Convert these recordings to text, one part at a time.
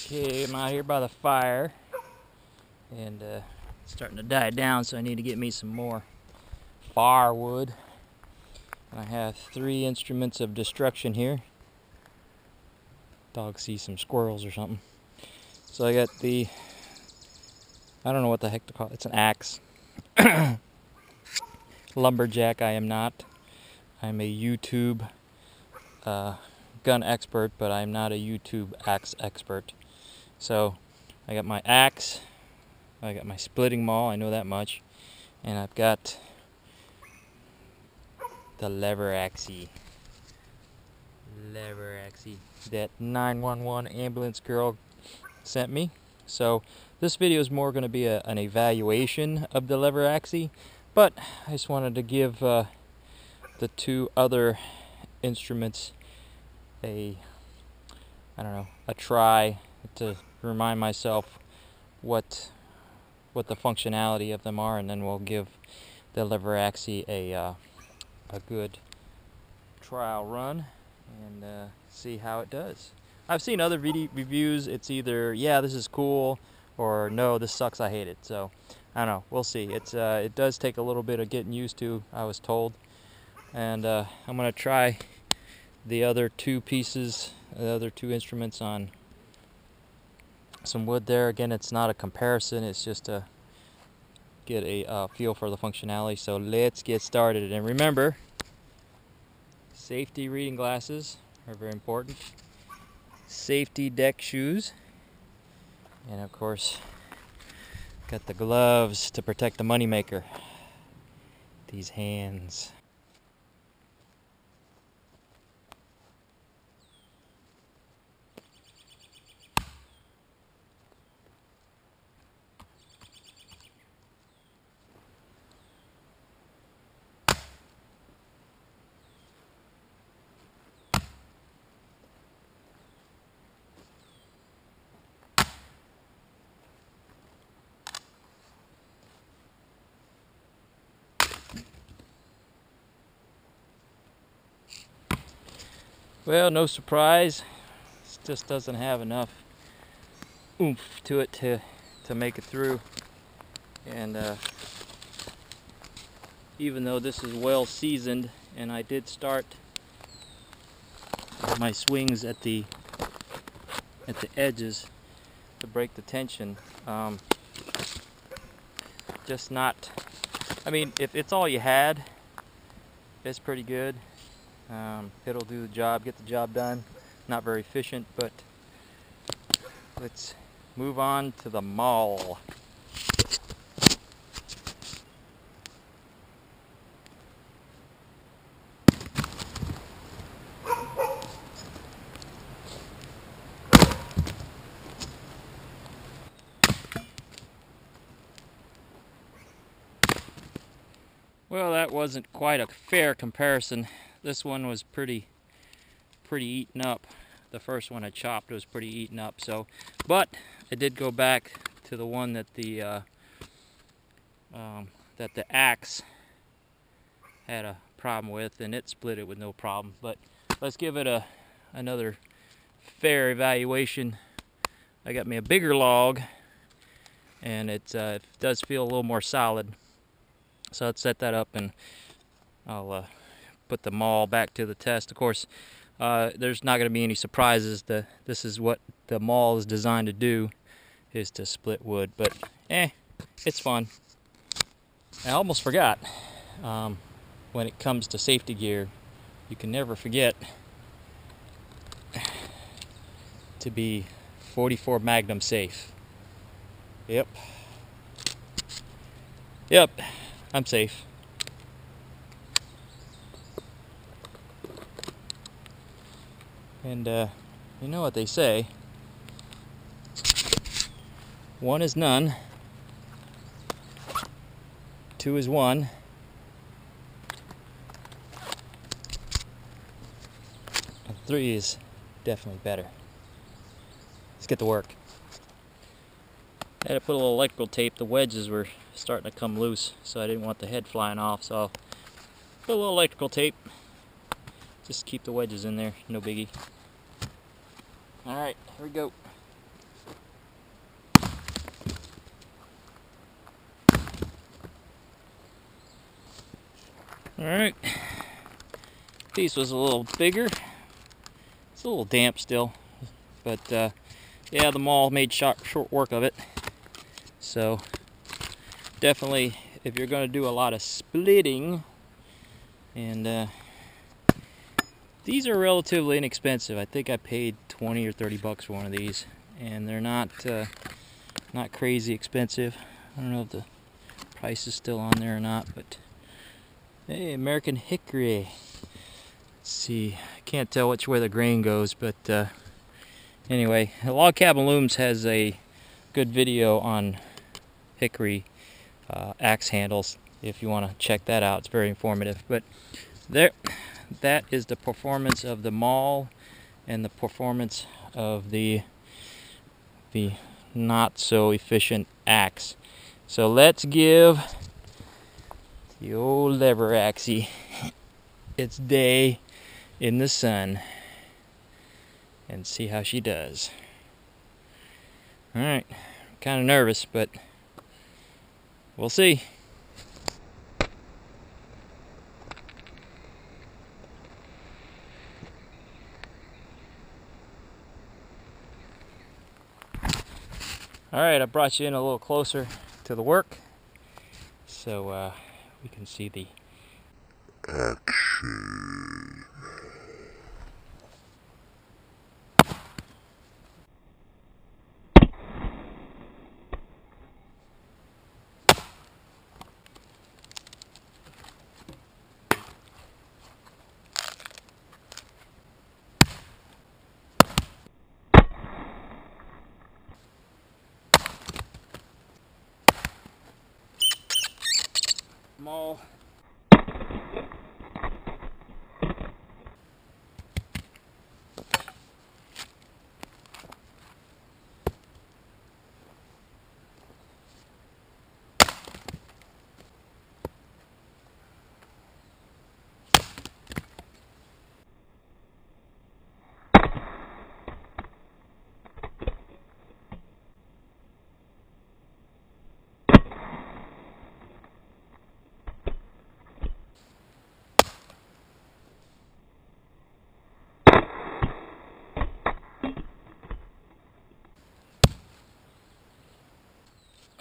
Okay, I'm out here by the fire, and it's starting to die down, so I need to get me some more firewood. And I have 3 instruments of destruction here. Dog sees some squirrels or something. So I got the, I don't know what the heck to call it. It's an axe. Lumberjack I am not. I'm a YouTube gun expert, but I'm not a YouTube axe expert. So I got my axe, I got my splitting maul, I know that much, and I've got the Leveraxe that 911 ambulance girl sent me. So this video is more going to be an evaluation of the Leveraxe, but I just wanted to give the 2 other instruments a try to remind myself what the functionality of them are, and then we'll give the Leveraxe a good trial run and see how it does. I've seen other reviews. It's either, yeah, this is cool, or no, this sucks, I hate it. So I don't know, we'll see. It does take a little bit of getting used to, I was told. And I'm gonna try the other 2 pieces, the other 2 instruments on some wood there. Again, it's not a comparison, it's just to get a feel for the functionality. So let's get started. And remember, safety reading glasses are very important. Safety deck shoes. And of course, got the gloves to protect the moneymaker. These hands. Well, no surprise, it just doesn't have enough oomph to it to make it through. And even though this is well seasoned, and I did start my swings at the edges to break the tension, just not, I mean, if it's all you had, it's pretty good. It'll do the job, get the job done. Not very efficient, but let's move on to the maul. Well, that wasn't quite a fair comparison. This one was pretty eaten up. The first one I chopped was pretty eaten up. So, but I did go back to the one that the axe had a problem with, and it split it with no problem. But let's give it another fair evaluation. I got me a bigger log, and it does feel a little more solid. So let's set that up, and I'll put the maul back to the test. Of course, there's not going to be any surprises. This is what the maul is designed to do, is to split wood. But it's fun. I almost forgot, when it comes to safety gear, you can never forget to be 44 Magnum safe. Yep, I'm safe. And you know what they say, 1 is none, 2 is 1, and 3 is definitely better. Let's get to work. I had to put a little electrical tape. The wedges were starting to come loose, so I didn't want the head flying off, so I'll put a little electrical tape just to keep the wedges in there, no biggie. Alright, here we go. Alright, piece was a little bigger. It's a little damp still, but yeah, the maul made short work of it. So definitely, if you're going to do a lot of splitting, and these are relatively inexpensive. I think I paid 20 or 30 bucks for one of these, and they're not crazy expensive. I don't know if the price is still on there or not, but hey, American hickory. Let's see, I can't tell which way the grain goes, but anyway, Log Cabin Looms has a good video on hickory axe handles. If you want to check that out, it's very informative. But there, that is the performance of the maul and the performance of the not so efficient axe. So let's give the old Leveraxe its day in the sun and see how she does. Alright, kind of nervous, but we'll see. Alright, I brought you in a little closer to the work so we can see the action. Maul.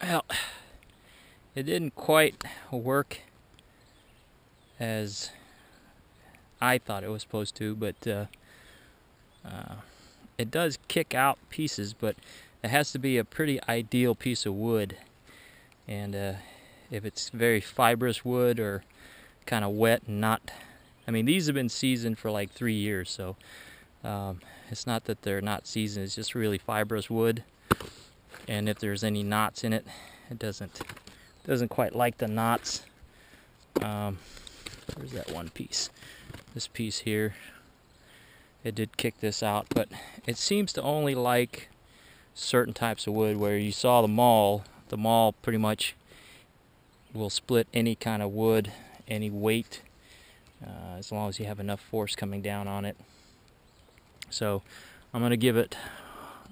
Well, it didn't quite work as I thought it was supposed to, but it does kick out pieces, but it has to be a pretty ideal piece of wood. And if it's very fibrous wood or kind of wet and not, I mean, these have been seasoned for like 3 years, so it's not that they're not seasoned, it's just really fibrous wood. And if there's any knots in it, it doesn't quite like the knots. Where's that one piece? This piece here, it did kick this out, but it seems to only like certain types of wood. Where you saw the maul pretty much will split any kind of wood, any weight, as long as you have enough force coming down on it. So I'm going to give it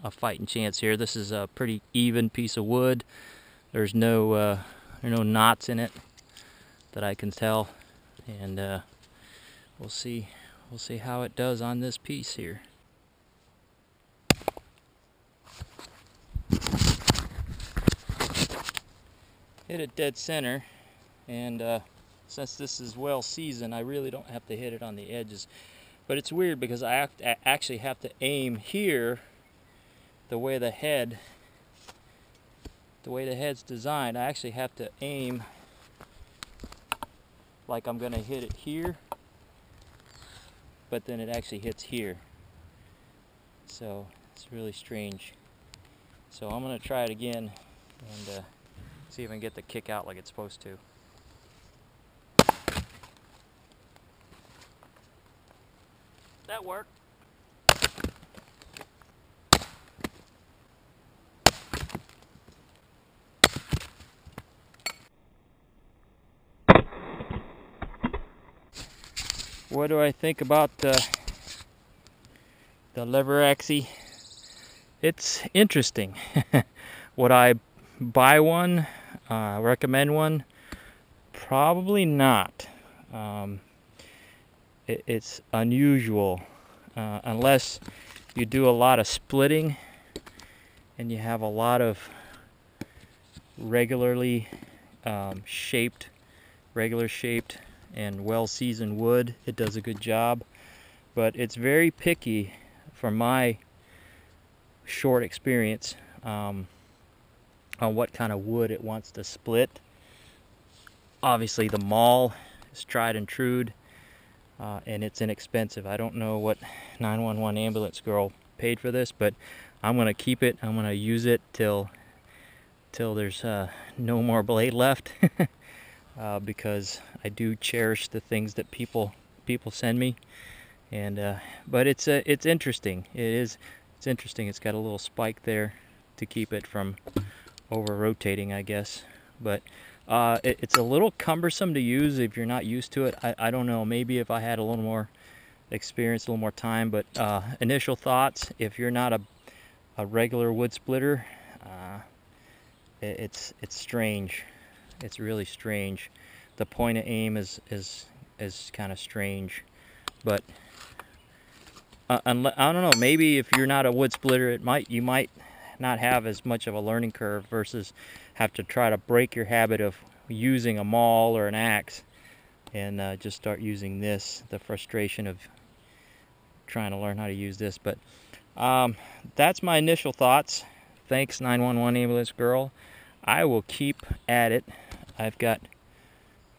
a fighting chance here. This is a pretty even piece of wood. There's no knots in it that I can tell, and we'll see how it does on this piece here. Hit it dead center, and since this is well seasoned, I really don't have to hit it on the edges. But it's weird because I actually have to aim here. The way the head's designed, I actually have to aim like I'm gonna hit it here, but then it actually hits here. So it's really strange. So I'm gonna try it again and see if I can get the kick out like it's supposed to. That worked. What do I think about the Leveraxe? It's interesting. Would I buy one? Recommend one? Probably not. It's unusual unless you do a lot of splitting and you have a lot of regular shaped and well-seasoned wood. It does a good job, but it's very picky from my short experience on what kind of wood it wants to split. Obviously the maul is tried and true, and it's inexpensive. I don't know what 911 ambulance girl paid for this, but I'm gonna keep it. I'm gonna use it till there's no more blade left. Because I do cherish the things that people send me, and but it's interesting. It's interesting. It's got a little spike there to keep it from over rotating, I guess. But it's a little cumbersome to use if you're not used to it. I don't know. Maybe if I had a little more experience, a little more time. But initial thoughts: if you're not a regular wood splitter, it's strange. It's really strange. The point of aim is kind of strange, but I don't know. Maybe if you're not a wood splitter, you might not have as much of a learning curve versus have to try to break your habit of using a maul or an axe and just start using this. The frustration of trying to learn how to use this. But that's my initial thoughts. Thanks, 911 ambulance girl. I will keep at it. I've got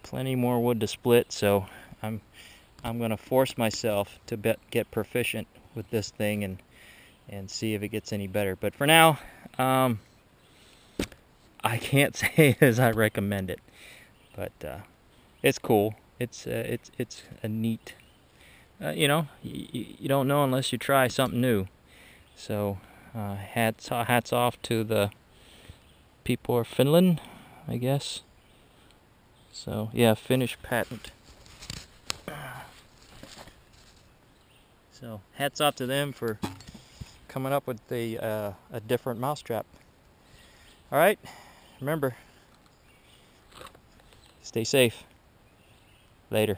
plenty more wood to split, so I'm going to force myself to get proficient with this thing and see if it gets any better. But for now, I can't say as I recommend it, but it's cool. It's a neat. You know, you don't know unless you try something new. So hats off to the people of Finland, I guess. So yeah, Finnish patent. So hats off to them for coming up with a different mousetrap. All right, remember, stay safe. Later.